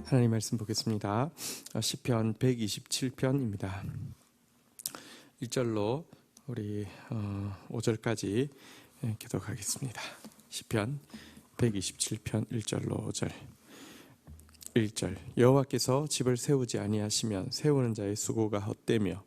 하나님 말씀 보겠습니다. 시편 127편입니다. 1절로 우리 5절까지 기도하겠습니다. 시편 127편 1절로 5절. 1절 여호와께서 집을 세우지 아니하시면 세우는 자의 수고가 헛되며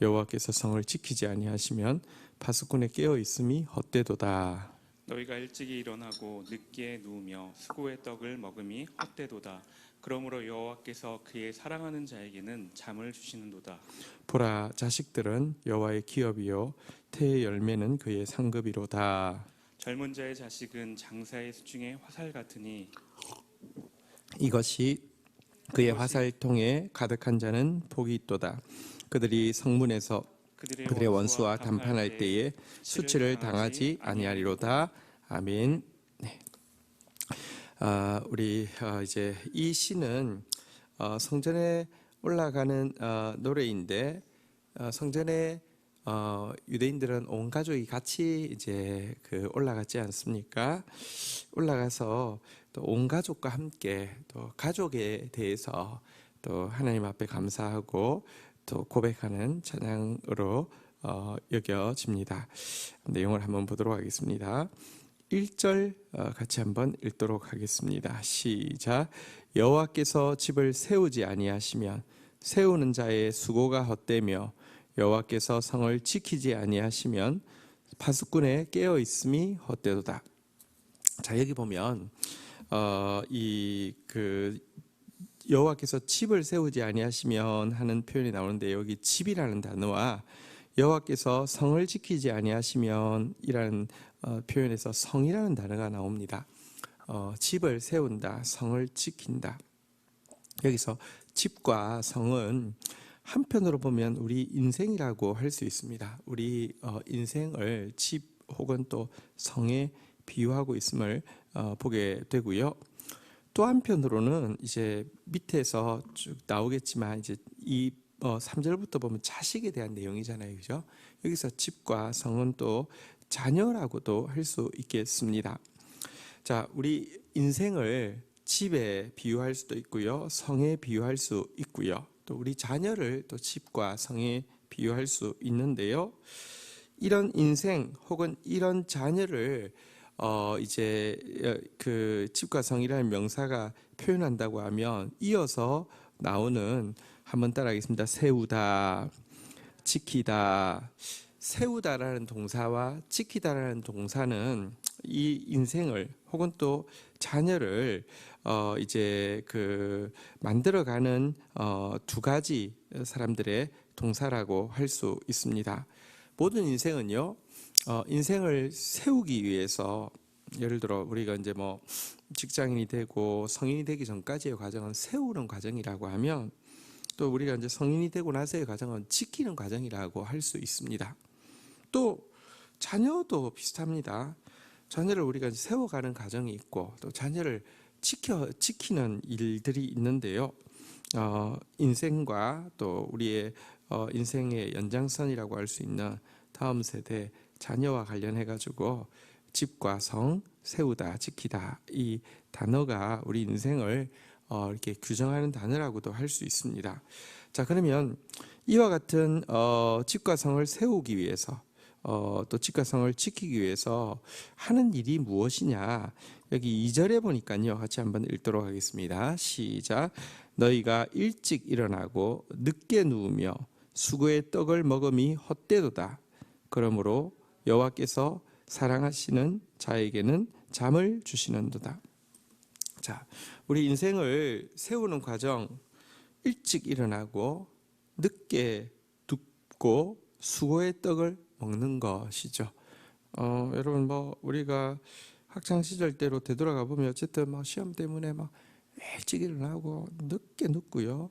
여호와께서 성을 지키지 아니하시면 파수꾼의 깨어 있음이 헛되도다. 너희가 일찍이 일어나고 늦게 누우며 수고의 떡을 먹음이 헛되도다. 그러므로 여호와께서 그의 사랑하는 자에게는 잠을 주시는도다. 보라, 자식들은 여호와의 기업이요 태의 열매는 그의 상급이로다. 젊은 자의 자식은 장사의 수중의 화살 같으니 이것이 그의 화살통에 가득한 자는 복이 있도다. 그들이 성문에서 그들의 원수와 담판할 때에 수치를 당하지 아니하리로다. 아멘. 네. 우리 이제 이 시는 성전에 올라가는 노래인데, 성전에 유대인들은 온 가족이 같이 이제 올라갔지 않습니까? 올라가서 또 온 가족과 함께 또 가족에 대해서 또 하나님 앞에 감사하고 또 고백하는 찬양으로 여겨집니다. 내용을 한번 보도록 하겠습니다. 1절 같이 한번 읽도록 하겠습니다. 시작. 여호와께서 집을 세우지 아니하시면 세우는 자의 수고가 헛되며 여호와께서 성을 지키지 아니하시면 파수꾼의 깨어 있음이 헛되도다. 자, 여기 보면 여호와께서 집을 세우지 아니하시면 하는 표현이 나오는데, 여기 집이라는 단어와 여호와께서 성을 지키지 아니하시면 이라는 표현에서 성이라는 단어가 나옵니다. 집을 세운다, 성을 지킨다. 여기서 집과 성은 한편으로 보면 우리 인생이라고 할 수 있습니다. 우리 인생을 집 혹은 또 성에 비유하고 있음을 보게 되고요. 또 한편으로는 이제 밑에서 쭉 나오겠지만 이제 이 3절부터 보면 자식에 대한 내용이잖아요, 그죠? 여기서 집과 성은 또 자녀라고도 할 수 있겠습니다. 자, 우리 인생을 집에 비유할 수도 있고요, 성에 비유할 수 있고요, 또 우리 자녀를 또 집과 성에 비유할 수 있는데요. 이런 인생 혹은 이런 자녀를 이제 집과 성이라는 명사가 표현한다고 하면 이어서 나오는, 한번 따라하겠습니다. 세우다, 지키다. 세우다라는 동사와 지키다라는 동사는 이 인생을 혹은 또 자녀를 이제 만들어가는 두 가지 사람들의 동사라고 할 수 있습니다. 모든 인생은요, 인생을 세우기 위해서, 예를 들어 우리가 이제 뭐 직장인이 되고 성인이 되기 전까지의 과정은 세우는 과정이라고 하면, 또 우리가 이제 성인이 되고 나서의 과정은 지키는 과정이라고 할 수 있습니다. 또 자녀도 비슷합니다. 자녀를 우리가 세워가는 과정이 있고 또 자녀를 지키는 일들이 있는데요. 인생과 또 우리의 인생의 연장선이라고 할 수 있는 다음 세대 자녀와 관련해 가지고 집과 성, 세우다, 지키다, 이 단어가 우리 인생을 이렇게 규정하는 단어라고도 할 수 있습니다. 자, 그러면 이와 같은 집과 성을 세우기 위해서 또 집과 성을 지키기 위해서 하는 일이 무엇이냐? 여기 2절에 보니까요, 같이 한번 읽도록 하겠습니다. 시작. 너희가 일찍 일어나고 늦게 누우며 수고의 떡을 먹음이 헛되도다. 그러므로 여호와께서 사랑하시는 자에게는 잠을 주시는도다. 자, 우리 인생을 세우는 과정, 일찍 일어나고 늦게 눕고 수고의 떡을 먹는 것이죠. 여러분, 뭐 우리가 학창 시절 때로 되돌아가 보면 어쨌든 막 시험 때문에 막 일찍 일어나고 늦게 눕고요,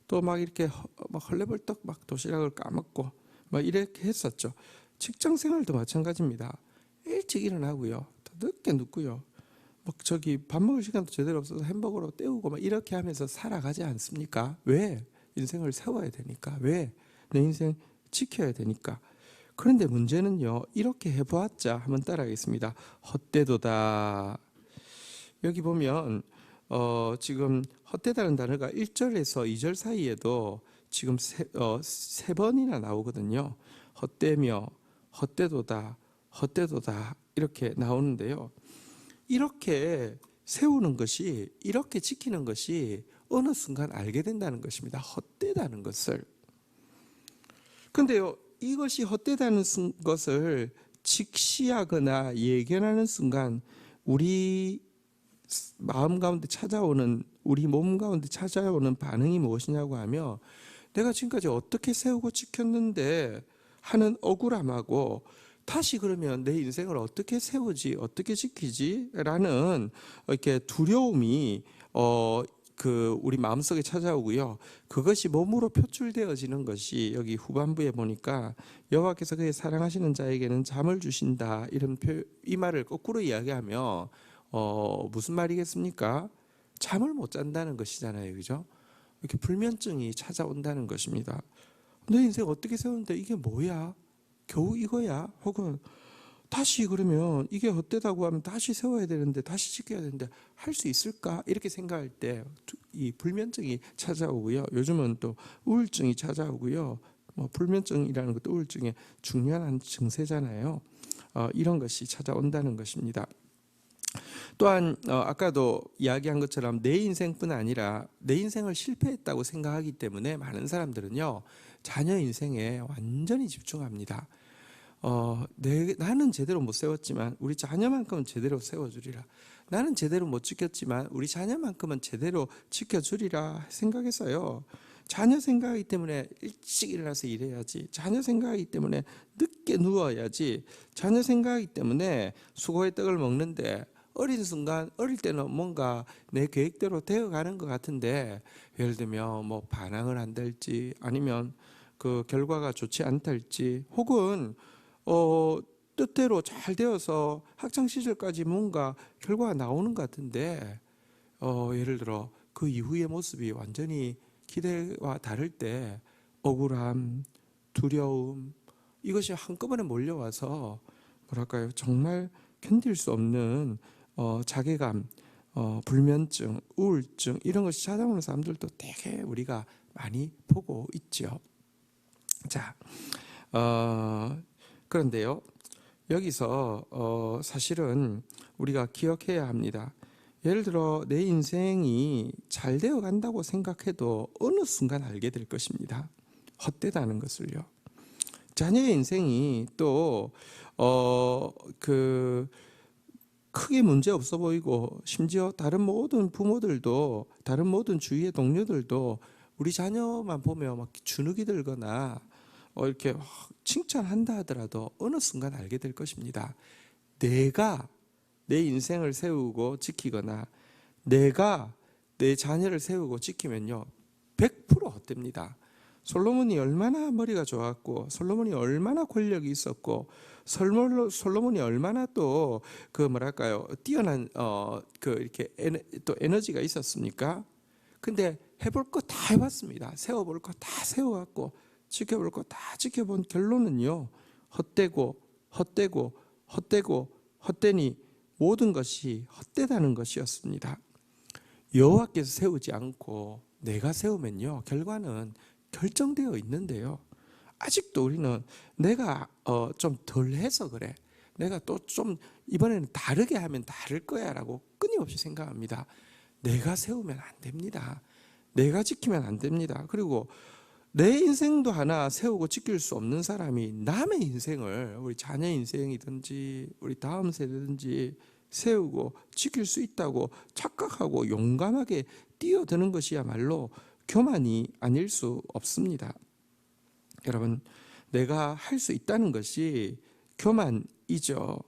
또 막 이렇게 막 헐레벌떡 막 도시락을 까먹고 막 이렇게 했었죠. 직장 생활도 마찬가지입니다. 일찍 일어나고요, 또 늦게 눕고요, 막 저기 밥 먹을 시간도 제대로 없어서 햄버거로 때우고 막 이렇게 하면서 살아가지 않습니까? 왜? 인생을 세워야 되니까. 왜? 내 인생 지켜야 되니까. 그런데 문제는요, 이렇게 해보았자, 한번 따라하겠습니다. 헛되도다. 여기 보면 지금 헛되다는 단어가 1절에서 2절 사이에도 지금 세 번이나 나오거든요. 헛되며 헛되도다 헛되도다 이렇게 나오는데요. 이렇게 세우는 것이, 이렇게 지키는 것이 어느 순간 알게 된다는 것입니다. 헛되다는 것을. 그런데요, 이것이 헛되다는 것을 직시하거나 예견하는 순간 우리 마음 가운데 찾아오는, 우리 몸 가운데 찾아오는 반응이 무엇이냐고 하면, 내가 지금까지 어떻게 세우고 지켰는데 하는 억울함하고, 다시 그러면 내 인생을 어떻게 세우지, 어떻게 지키지? 라는 이렇게 두려움이 우리 마음속에 찾아오고요. 그것이 몸으로 표출되어지는 것이 여기 후반부에 보니까 여호와께서 그의 사랑하시는 자에게는 잠을 주신다, 이 말을 거꾸로 이야기하면 무슨 말이겠습니까? 잠을 못 잔다는 것이잖아요, 그죠? 이렇게 불면증이 찾아온다는 것입니다. 내 인생 어떻게 세우는데 이게 뭐야? 겨우 이거야? 혹은 다시 그러면 이게 헛되다고 하면 다시 세워야 되는데, 다시 지켜야 되는데 할 수 있을까? 이렇게 생각할 때 이 불면증이 찾아오고요. 요즘은 또 우울증이 찾아오고요. 불면증이라는 것도 우울증의 중요한 증세잖아요. 이런 것이 찾아온다는 것입니다. 또한 아까도 이야기한 것처럼 내 인생뿐 아니라 내 인생을 실패했다고 생각하기 때문에 많은 사람들은요, 자녀 인생에 완전히 집중합니다. 나는 제대로 못 세웠지만 우리 자녀만큼은 제대로 세워주리라. 나는 제대로 못 지켰지만 우리 자녀만큼은 제대로 지켜주리라 생각해서요, 자녀 생각하기 때문에 일찍 일어나서 일해야지, 자녀 생각하기 때문에 늦게 누워야지, 자녀 생각하기 때문에 수고의 떡을 먹는데, 어린 순간, 어릴 때는 뭔가 내 계획대로 되어가는 것 같은데, 예를 들면 뭐 반항을 한달지, 아니면 그 결과가 좋지 않달지, 혹은 뜻대로 잘 되어서 학창 시절까지 뭔가 결과가 나오는 것 같은데, 예를 들어 그 이후의 모습이 완전히 기대와 다를 때 억울함, 두려움, 이것이 한꺼번에 몰려와서 뭐랄까요, 정말 견딜 수 없는 자괴감, 불면증, 우울증, 이런 것이 찾아오는 사람들도 되게 우리가 많이 보고 있죠. 자, 그런데요, 여기서 사실은 우리가 기억해야 합니다. 예를 들어 내 인생이 잘 되어 간다고 생각해도 어느 순간 알게 될 것입니다. 헛되다는 것을요. 자녀의 인생이 또 크게 문제 없어 보이고, 심지어 다른 모든 부모들도, 다른 모든 주위의 동료들도 우리 자녀만 보면 막 주눅이 들거나 이렇게 칭찬한다 하더라도 어느 순간 알게 될 것입니다. 내가 내 인생을 세우고 지키거나 내가 내 자녀를 세우고 지키면요, 100% 헛됩니다. 솔로몬이 얼마나 머리가 좋았고, 솔로몬이 얼마나 권력이 있었고, 솔로몬이 얼마나 또 뛰어난 이렇게 또 에너지가 있었습니까? 근데 해볼 거 다 해봤습니다. 세워볼 거 다 세워왔고, 지켜볼 거 다 지켜본 결론은요, 헛되고 헛되고 헛되고 헛되니 모든 것이 헛되다는 것이었습니다. 여호와께서 세우지 않고 내가 세우면요, 결과는 결정되어 있는데요, 아직도 우리는 내가 좀 덜해서 그래, 내가 또 좀 이번에는 다르게 하면 다를 거야 라고 끊임없이 생각합니다. 내가 세우면 안 됩니다. 내가 지키면 안 됩니다. 그리고 내 인생도 하나 세우고 지킬 수 없는 사람이 남의 인생을, 우리 자녀 인생이든지 우리 다음 세대든지 세우고 지킬 수 있다고 착각하고 용감하게 뛰어드는 것이야말로 교만이 아닐 수 없습니다. 여러분, 내가 할 수 있다는 것이 교만이죠.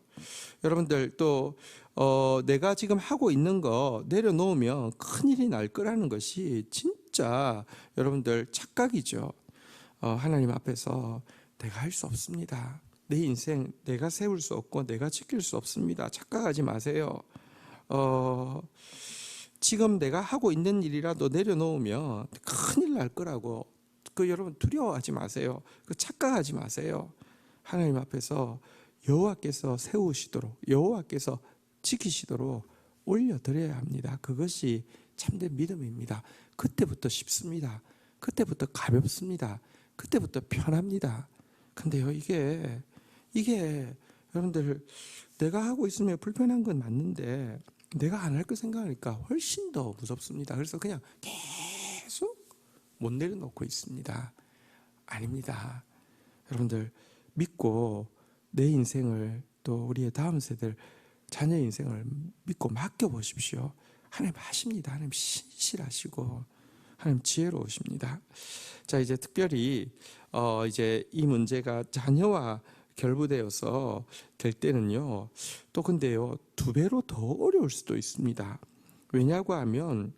여러분들 또 내가 지금 하고 있는 거 내려놓으면 큰일이 날 거라는 것이 진짜 여러분들 착각이죠. 하나님 앞에서 내가 할 수 없습니다. 내 인생 내가 세울 수 없고 내가 지킬 수 없습니다. 착각하지 마세요. 지금 내가 하고 있는 일이라도 내려놓으면 큰일 날 거라고 여러분 두려워하지 마세요. 착각하지 마세요. 하나님 앞에서 여호와께서 세우시도록, 여호와께서 지키시도록 올려드려야 합니다. 그것이 참된 믿음입니다. 그때부터 쉽습니다. 그때부터 가볍습니다. 그때부터 편합니다. 근데요, 이게 여러분들, 내가 하고 있으면 불편한 건 맞는데 내가 안 할 거 생각하니까 훨씬 더 무섭습니다. 그래서 그냥 계속 못 내려놓고 있습니다. 아닙니다. 여러분들, 믿고 내 인생을, 또 우리의 다음 세대를, 자녀 인생을 믿고 맡겨보십시오. 하나님 하십니다. 하나님 신실하시고 하나님 지혜로우십니다. 자, 이제 특별히 이제 이 문제가 자녀와 결부되어서 될 때는요, 또 근데요, 2배로 더 어려울 수도 있습니다. 왜냐고 하면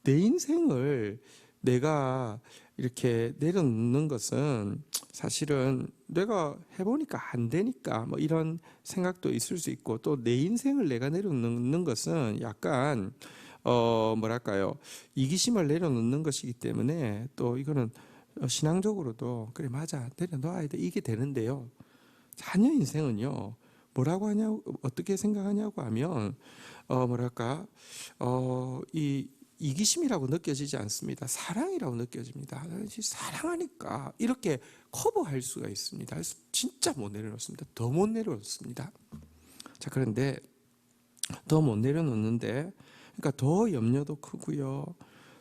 내 인생을 내가 이렇게 내려놓는 것은 사실은 내가 해보니까 안 되니까 뭐 이런 생각도 있을 수 있고, 또 내 인생을 내가 내려놓는 것은 약간 뭐랄까요, 이기심을 내려놓는 것이기 때문에, 또 이거는 신앙적으로도 그래 맞아 내려놓아야 돼 이게 되는데요, 자녀 인생은요 뭐라고 하냐고, 어떻게 생각하냐고 하면 뭐랄까 이 이기심이라고 느껴지지 않습니다. 사랑이라고 느껴집니다. 사랑하니까 이렇게 커버할 수가 있습니다. 그래서 진짜 못 내려놓습니다. 더 못 내려놓습니다. 자, 그런데 더 못 내려놓는데, 그러니까 더 염려도 크고요,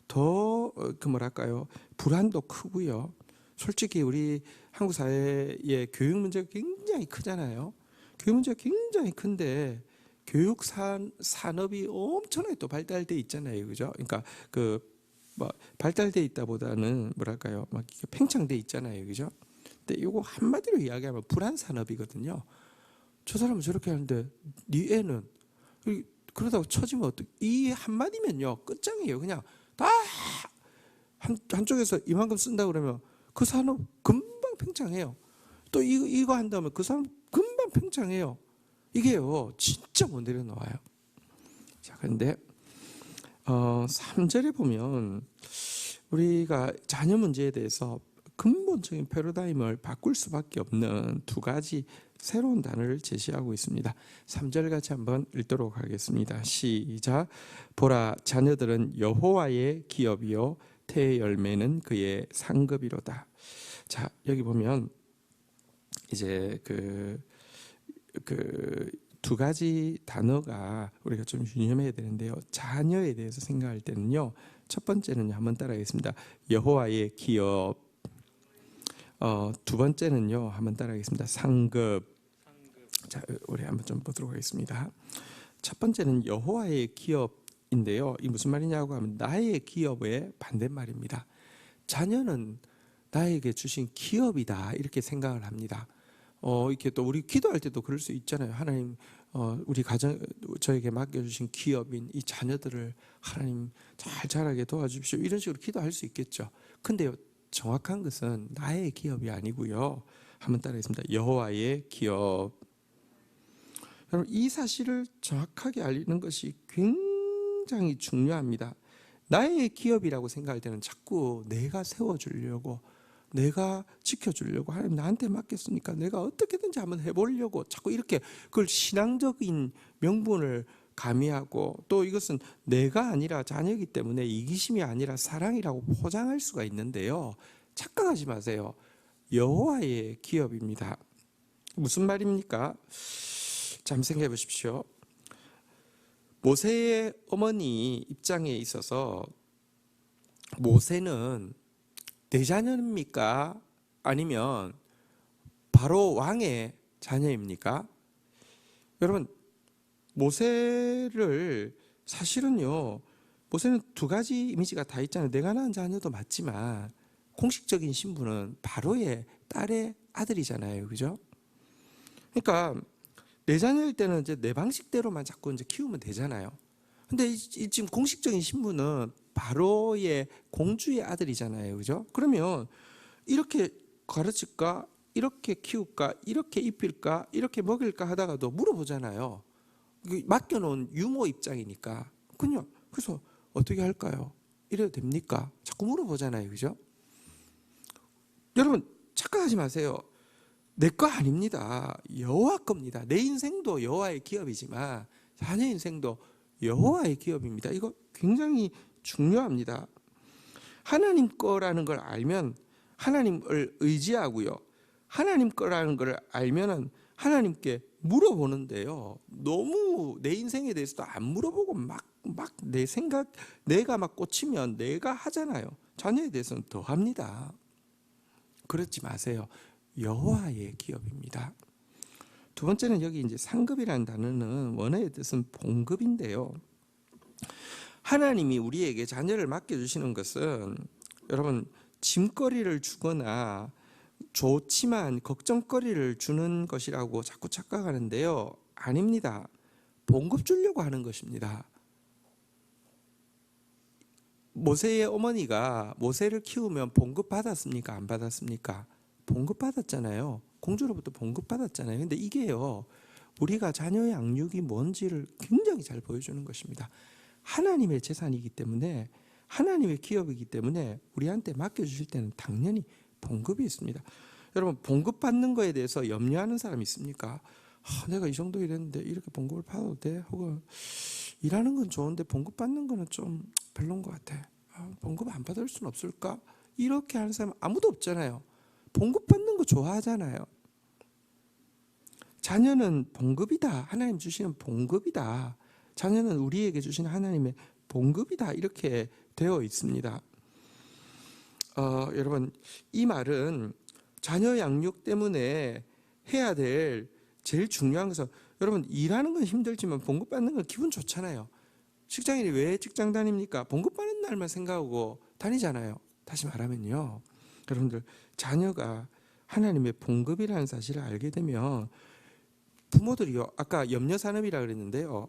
더 뭐랄까요, 불안도 크고요. 솔직히 우리 한국 사회의 교육 문제가 굉장히 크잖아요. 교육 문제가 굉장히 큰데 교육 산업이 엄청나게 또 발달돼 있잖아요, 그죠? 그러니까 뭐 발달돼 있다보다는 뭐랄까요, 막 팽창돼 있잖아요, 그죠? 근데 이거 한마디로 이야기하면 불안 산업이거든요. 저 사람은 저렇게 하는데 네 애는, 그러다가 처지면 어떻게? 이 한마디면요 끝장이에요. 그냥 다 한쪽에서 이만큼 쓴다 그러면 그 산업 금방 팽창해요. 또 이거 한다면 그 산업 금방 팽창해요. 이게요 진짜 못 내려놓아요. 자, 그런데 3절에 보면 우리가 자녀 문제에 대해서 근본적인 패러다임을 바꿀 수밖에 없는 2가지 새로운 단어를 제시하고 있습니다. 3절 같이 한번 읽도록 하겠습니다. 시작. 보라, 자녀들은 여호와의 기업이요 태의 열매는 그의 상급이로다. 자, 여기 보면 이제 그 2가지 단어가 우리가 좀 유념해야 되는데요, 자녀에 대해서 생각할 때는요, 첫 번째는 한번 따라하겠습니다. 여호와의 기업. 2번째는요 한번 따라하겠습니다. 상급. 자, 우리 한번 좀 보도록 하겠습니다. 첫 번째는 여호와의 기업인데요, 이 무슨 말이냐고 하면 나의 기업의 반대말입니다. 자녀는 나에게 주신 기업이다 이렇게 생각을 합니다. 이렇게 또 우리 기도할 때도 그럴 수 있잖아요. 하나님, 우리 가정, 저에게 맡겨주신 기업인 이 자녀들을 하나님 잘 자라게 도와주십시오, 이런 식으로 기도할 수 있겠죠. 근데요, 정확한 것은 나의 기업이 아니고요, 한번 따라하겠습니다. 여호와의 기업. 여러분, 이 사실을 정확하게 알리는 것이 굉장히 중요합니다. 나의 기업이라고 생각할 때는 자꾸 내가 세워주려고, 내가 지켜주려고, 하나님 나한테 맡겼으니까 내가 어떻게든지 한번 해보려고 자꾸 이렇게 그걸 신앙적인 명분을 가미하고, 또 이것은 내가 아니라 자녀이기 때문에 이기심이 아니라 사랑이라고 포장할 수가 있는데요, 착각하지 마세요. 여호와의 기업입니다. 무슨 말입니까? 잠 생각해 보십시오. 모세의 어머니 입장에 있어서 모세는 내 자녀입니까? 아니면 바로 왕의 자녀입니까? 여러분, 모세를 사실은요, 모세는 2가지 이미지가 다 있잖아요. 내가 낳은 자녀도 맞지만 공식적인 신분은 바로의 딸의 아들이잖아요, 그죠? 그러니까 내 자녀일 때는 이제 내 방식대로만 자꾸 이제 키우면 되잖아요. 근데 지금 공식적인 신분은 바로의 공주의 아들이잖아요, 그죠? 그러면 이렇게 가르칠까, 이렇게 키울까, 이렇게 입힐까, 이렇게 먹일까 하다가도 물어보잖아요. 맡겨놓은 유모 입장이니까. 그냥 그래서 어떻게 할까요? 이래도 됩니까? 자꾸 물어보잖아요, 그죠? 여러분, 착각하지 마세요. 내 거 아닙니다. 여호와 겁니다. 내 인생도 여호와의 기업이지만 자녀 인생도 여호와의 기업입니다. 이거 굉장히 중요합니다. 하나님 거라는 걸 알면 하나님을 의지하고요. 하나님 거라는 걸 알면은 하나님께 물어보는데요. 너무 내 인생에 대해서도 안 물어보고 막 내 생각, 내가 막 꽂히면 내가 하잖아요. 자녀에 대해서는 더 합니다. 그렇지 마세요. 여호와의 기업입니다. 두 번째는 여기 이제 상급이라는 단어는 원어의 뜻은 봉급인데요. 하나님이 우리에게 자녀를 맡겨주시는 것은 여러분 짐거리를 주거나 좋지만 걱정거리를 주는 것이라고 자꾸 착각하는데요. 아닙니다. 봉급 주려고 하는 것입니다. 모세의 어머니가 모세를 키우면 봉급 받았습니까? 안 받았습니까? 봉급 받았잖아요. 공주로부터 봉급 받았잖아요. 근데 이게요, 우리가 자녀의 양육이 뭔지를 굉장히 잘 보여주는 것입니다. 하나님의 재산이기 때문에, 하나님의 기업이기 때문에 우리한테 맡겨주실 때는 당연히 봉급이 있습니다. 여러분, 봉급 받는 거에 대해서 염려하는 사람이 있습니까? 내가 이 정도 일했는데 이렇게 봉급을 받아도 돼? 혹은 일하는 건 좋은데 봉급 받는 거는 좀 별론 것 같아. 봉급 안 받을 수는 없을까? 이렇게 하는 사람 아무도 없잖아요. 봉급 받는 거 좋아하잖아요. 자녀는 봉급이다. 하나님 주시는 봉급이다. 자녀는 우리에게 주신 하나님의 봉급이다. 이렇게 되어 있습니다. 여러분, 이 말은 자녀 양육 때문에 해야 될 제일 중요한 것은, 여러분 일하는 건 힘들지만 봉급 받는 건 기분 좋잖아요. 직장인이 왜 직장 다닙니까? 봉급 받는 날만 생각하고 다니잖아요. 다시 말하면요, 여러분들 자녀가 하나님의 봉급이라는 사실을 알게 되면 부모들이요, 아까 염려산업이라 그랬는데요,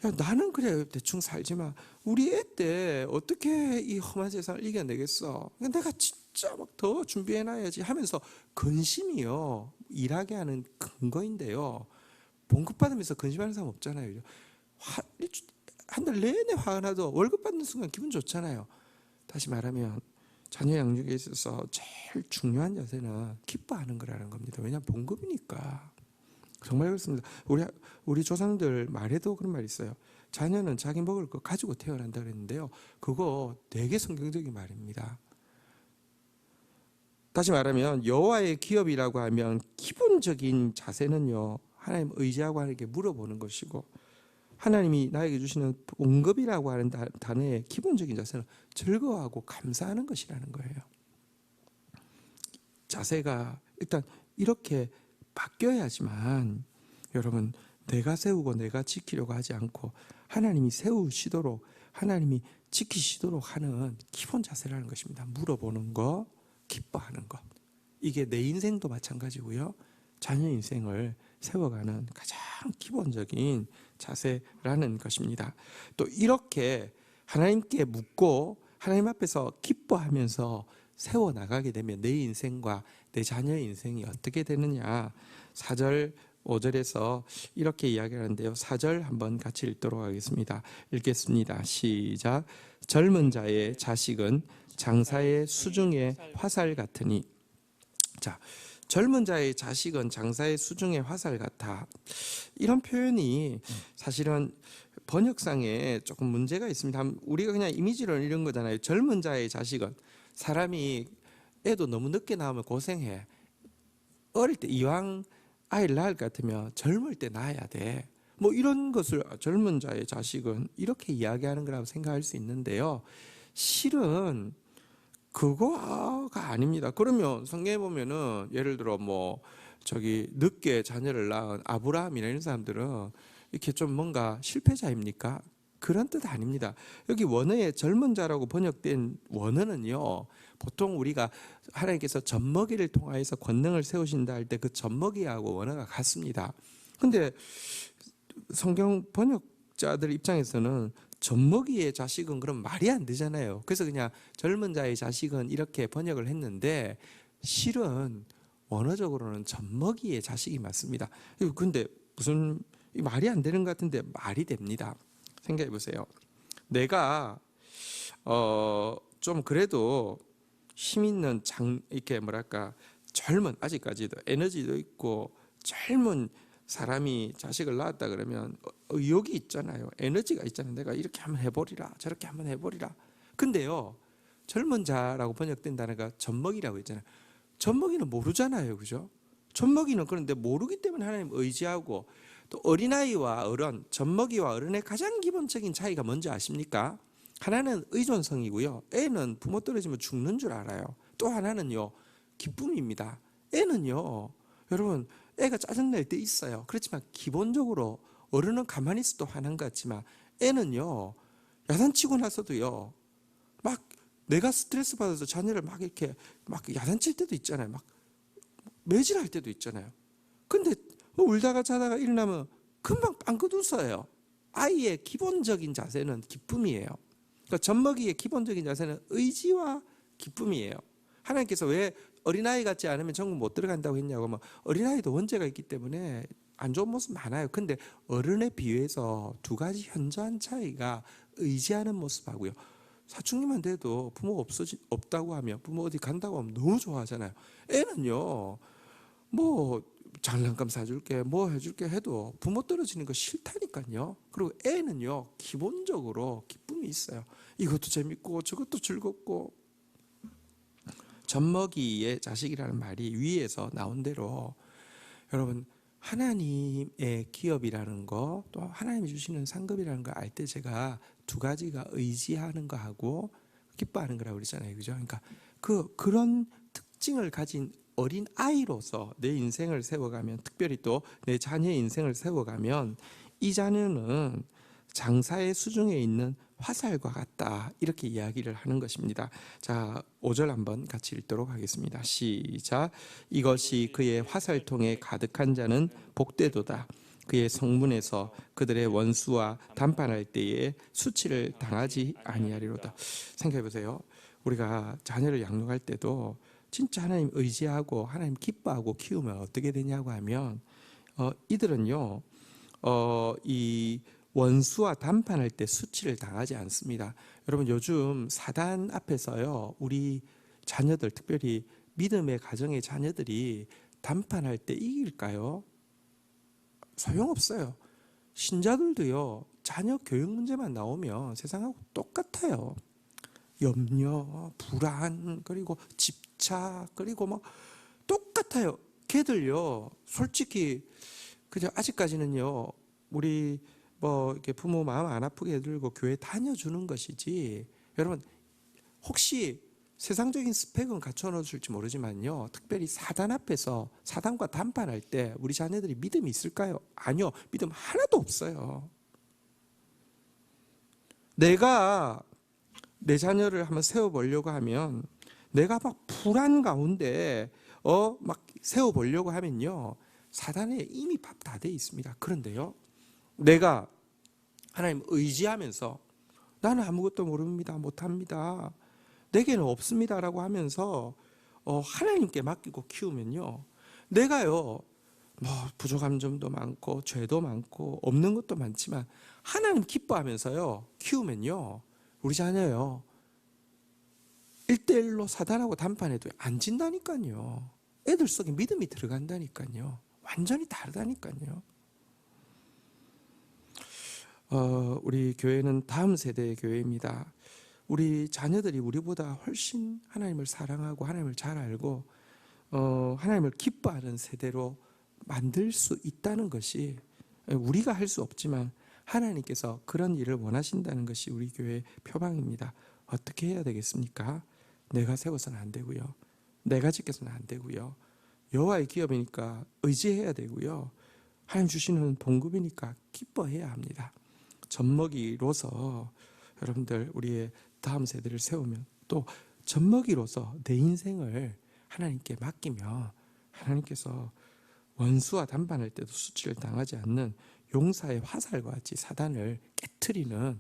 야, 나는 그래 대충 살지만 우리 애 때 어떻게 이 험한 세상을 이겨내겠어? 내가 진짜 막 더 준비해놔야지 하면서 근심이요, 일하게 하는 근거인데요. 봉급 받으면서 근심하는 사람 없잖아요. 한 달 내내 화가 나도 월급 받는 순간 기분 좋잖아요. 다시 말하면 자녀 양육에 있어서 제일 중요한 자세는 기뻐하는 거라는 겁니다. 왜냐하면 봉급이니까. 정말 그렇습니다. 우리 조상들 말에도 그런 말이 있어요. 자녀는 자기 먹을 거 가지고 태어난다 그랬는데요. 그거 되게 성경적인 말입니다. 다시 말하면 여호와의 기업이라고 하면 기본적인 자세는요, 하나님 의지하고 하나님께 물어보는 것이고, 하나님이 나에게 주시는 봉급이라고 하는 단어의 기본적인 자세는 즐거워하고 감사하는 것이라는 거예요. 자세가 일단 이렇게 바뀌어야지만, 여러분, 내가 세우고 내가 지키려고 하지 않고 하나님이 세우시도록, 하나님이 지키시도록 하는 기본 자세라는 것입니다. 물어보는 거, 기뻐하는 것. 이게 내 인생도 마찬가지고요, 자녀 인생을 세워가는 가장 기본적인 자세라는 것입니다. 또 이렇게 하나님께 묻고 하나님 앞에서 기뻐하면서 세워나가게 되면 내 인생과 내 자녀의 인생이 어떻게 되느냐, 4절 5절에서 이렇게 이야기하는데요. 4절 한번 같이 읽도록 하겠습니다. 읽겠습니다. 시작. 젊은 자의 자식은 장사의 수중의 화살 같으니. 자, 젊은 자의 자식은 장사의 수중의 화살 같아. 이런 표현이 사실은 번역상에 조금 문제가 있습니다. 우리가 그냥 이미지로 이런 거잖아요. 젊은 자의 자식은, 사람이 애도 너무 늦게 낳으면 고생해. 어릴 때 이왕 아이를 낳을 것 같으면 젊을 때 낳아야 돼. 뭐 이런 것을 젊은 자의 자식은 이렇게 이야기하는 거라고 생각할 수 있는데요. 실은 그거가 아닙니다. 그러면 성경에 보면은 예를 들어 늦게 자녀를 낳은 아브라함이나 이런 사람들은 이렇게 좀 뭔가 실패자입니까? 그런 뜻 아닙니다. 여기 원어에 젊은 자라고 번역된 원어는요, 보통 우리가 하나님께서 젖먹이를 통하여서 권능을 세우신다 할 때 그 젖먹이하고 원어가 같습니다. 근데 성경 번역자들 입장에서는 젖먹이의 자식은 그럼 말이 안 되잖아요. 그래서 그냥 젊은 자의 자식은 이렇게 번역을 했는데, 실은 원어적으로는 젖먹이의 자식이 맞습니다. 근데 무슨 말이 안 되는 것 같은데 말이 됩니다. 생각해 보세요. 내가 좀 그래도 힘 있는 이렇게 젊은, 아직까지도 에너지도 있고 젊은 사람이 자식을 낳았다 그러면 의욕이 있잖아요. 에너지가 있잖아요. 내가 이렇게 한번 해보리라, 저렇게 한번 해보리라. 근데요, 젊은 자라고 번역된 단어가 젖먹이라고 했잖아요. 젖먹이는 모르잖아요, 그죠? 젖먹이는 그런데 모르기 때문에 하나님 의지하고, 또 어린아이와 어른, 젖먹이와 어른의 가장 기본적인 차이가 뭔지 아십니까? 하나는 의존성이고요. 애는 부모 떨어지면 죽는 줄 알아요. 또 하나는요, 기쁨입니다. 애는요, 여러분, 애가 짜증낼 때 있어요. 그렇지만 기본적으로 어른은 가만히 있어도 화난 것 같지만 애는요, 야단치고 나서도요, 막 내가 스트레스 받아서 자녀를 막 이렇게 막 야단칠 때도 있잖아요. 막 매질할 때도 있잖아요. 근데 울다가 자다가 일어나면 금방 빵긋 웃어요. 아이의 기본적인 자세는 기쁨이에요. 그러니까 젖먹이의 기본적인 자세는 의지와 기쁨이에요. 하나님께서 왜 어린아이 같지 않으면 천국 못 들어간다고 했냐고 하면, 어린아이도 원죄가 있기 때문에 안 좋은 모습 많아요. 근데 어른에 비해서 두 가지 현저한 차이가 의지하는 모습하고요. 사춘기만 돼도 부모가 없다고 하면, 부모 어디 간다고 하면 너무 좋아하잖아요. 애는요, 뭐 장난감 사줄게, 뭐 해줄게 해도 부모 떨어지는 거 싫다니까요. 그리고 애는요, 기본적으로 기쁨이 있어요. 이것도 재밌고 저것도 즐겁고. 젖먹이의 자식이라는 말이 위에서 나온 대로, 여러분, 하나님의 기업이라는 거, 또 하나님이 주시는 상급이라는 걸 알 때 제가 두 가지가 의지하는 거하고 기뻐하는 거라고 그랬잖아요, 그죠? 그러니까 그런 특징을 가진 어린 아이로서 내 인생을 세워가면, 특별히 또 내 자녀의 인생을 세워가면, 이 자녀는 장사의 수중에 있는 화살과 같다, 이렇게 이야기를 하는 것입니다. 자, 5절 한번 같이 읽도록 하겠습니다. 시작. 이것이 그의 화살통에 가득한 자는 복되도다. 그의 성문에서 그들의 원수와 담판할 때에 수치를 당하지 아니하리로다. 생각해 보세요. 우리가 자녀를 양육할 때도 진짜 하나님 의지하고 하나님 기뻐하고 키우면 어떻게 되냐고 하면, 이들은요, 이 원수와 담판할 때 수치를 당하지 않습니다. 여러분, 요즘 사단 앞에서요, 우리 자녀들, 특별히 믿음의 가정의 자녀들이 담판할 때 이길까요? 소용없어요. 신자들도요, 자녀 교육 문제만 나오면 세상하고 똑같아요. 염려, 불안, 그리고 집착, 그리고 뭐 똑같아요. 걔들요, 솔직히 그저 아직까지는요, 우리 뭐 이렇게 부모 마음 안 아프게 해들고 교회 다녀주는 것이지, 여러분, 혹시 세상적인 스펙은 갖춰놓을지 모르지만요, 특별히 사단 앞에서 사단과 담판할 때 우리 자녀들이 믿음이 있을까요? 아니요, 믿음 하나도 없어요. 내가 내 자녀를 한번 세워보려고 하면, 내가 막 불안 가운데 막 세워보려고 하면요, 사단에 이미 밥 다 돼 있습니다. 그런데요, 내가 하나님 의지하면서, 나는 아무것도 모릅니다, 못합니다, 내게는 없습니다라고 하면서 하나님께 맡기고 키우면요, 내가요, 뭐 부족한 점도 많고 죄도 많고 없는 것도 많지만 하나님 기뻐하면서요 키우면요, 우리 자녀요 1대1로 사단하고 담판해도 안 진다니까요. 애들 속에 믿음이 들어간다니까요. 완전히 다르다니까요. 우리 교회는 다음 세대의 교회입니다. 우리 자녀들이 우리보다 훨씬 하나님을 사랑하고 하나님을 잘 알고 하나님을 기뻐하는 세대로 만들 수 있다는 것이, 우리가 할 수 없지만 하나님께서 그런 일을 원하신다는 것이 우리 교회의 표방입니다. 어떻게 해야 되겠습니까? 내가 세워서는 안 되고요, 내가 지켜서는 안 되고요, 여호와의 기업이니까 의지해야 되고요, 하나님 주시는 봉급이니까 기뻐해야 합니다. 젖먹이로서 여러분들, 우리의 다음 세대를 세우면, 또 젖먹이로서 내 인생을 하나님께 맡기며 하나님께서 원수와 담판할 때도 수치를 당하지 않는 용사의 화살과 같이 사단을 깨트리는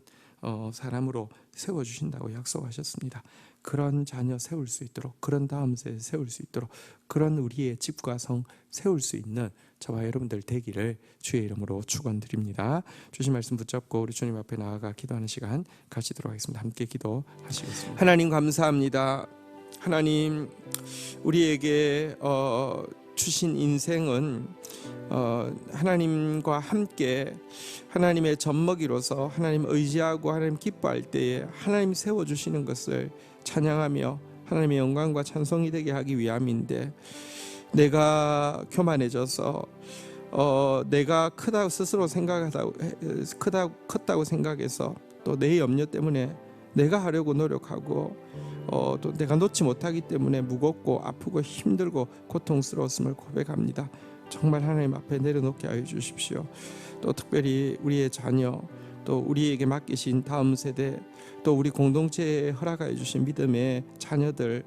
사람으로 세워주신다고 약속하셨습니다. 그런 자녀 세울 수 있도록, 그런 다음 세대 세울 수 있도록, 그런 우리의 집과 성 세울 수 있는 저와 여러분들 되기를 주의 이름으로 축원드립니다. 주신 말씀 붙잡고 우리 주님 앞에 나아가 기도하는 시간 가지도록 하겠습니다. 함께 기도하시겠습니다. 하나님 감사합니다. 하나님, 우리에게 주신 인생은 하나님과 함께 하나님의 젖먹이로서 하나님 의지하고 하나님 기뻐할 때에 하나님 세워주시는 것을 찬양하며 하나님의 영광과 찬송이 되게 하기 위함인데, 내가 교만해져서 내가 크다고 스스로 컸다고 생각해서 또 내 염려 때문에 내가 하려고 노력하고 또 내가 놓지 못하기 때문에 무겁고 아프고 힘들고 고통스러웠음을 고백합니다. 정말 하나님 앞에 내려놓게 하여 주십시오. 또 특별히 우리의 자녀, 또 우리에게 맡기신 다음 세대, 또 우리 공동체에 허락하여 주신 믿음의 자녀들,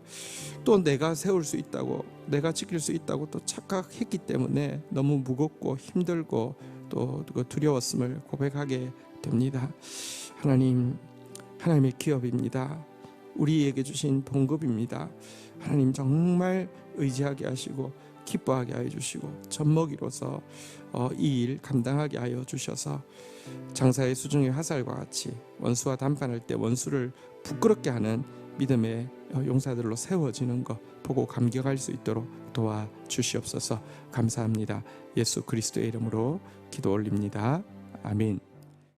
또 내가 세울 수 있다고, 내가 지킬 수 있다고 또 착각했기 때문에 너무 무겁고 힘들고 또 두려웠음을 고백하게 됩니다. 하나님의 기업입니다. 우리에게 주신 봉급입니다. 하나님 정말 의지하게 하시고 기뻐하게 하여 주시고 젖먹이로서 이 일 감당하게 하여 주셔서 장사의 수중의 화살과 같이 원수와 담판할 때 원수를 부끄럽게 하는 믿음의 용사들로 세워지는 것 보고 감격할 수 있도록 도와주시옵소서. 감사합니다. 예수 그리스도의 이름으로 기도 올립니다. 아멘.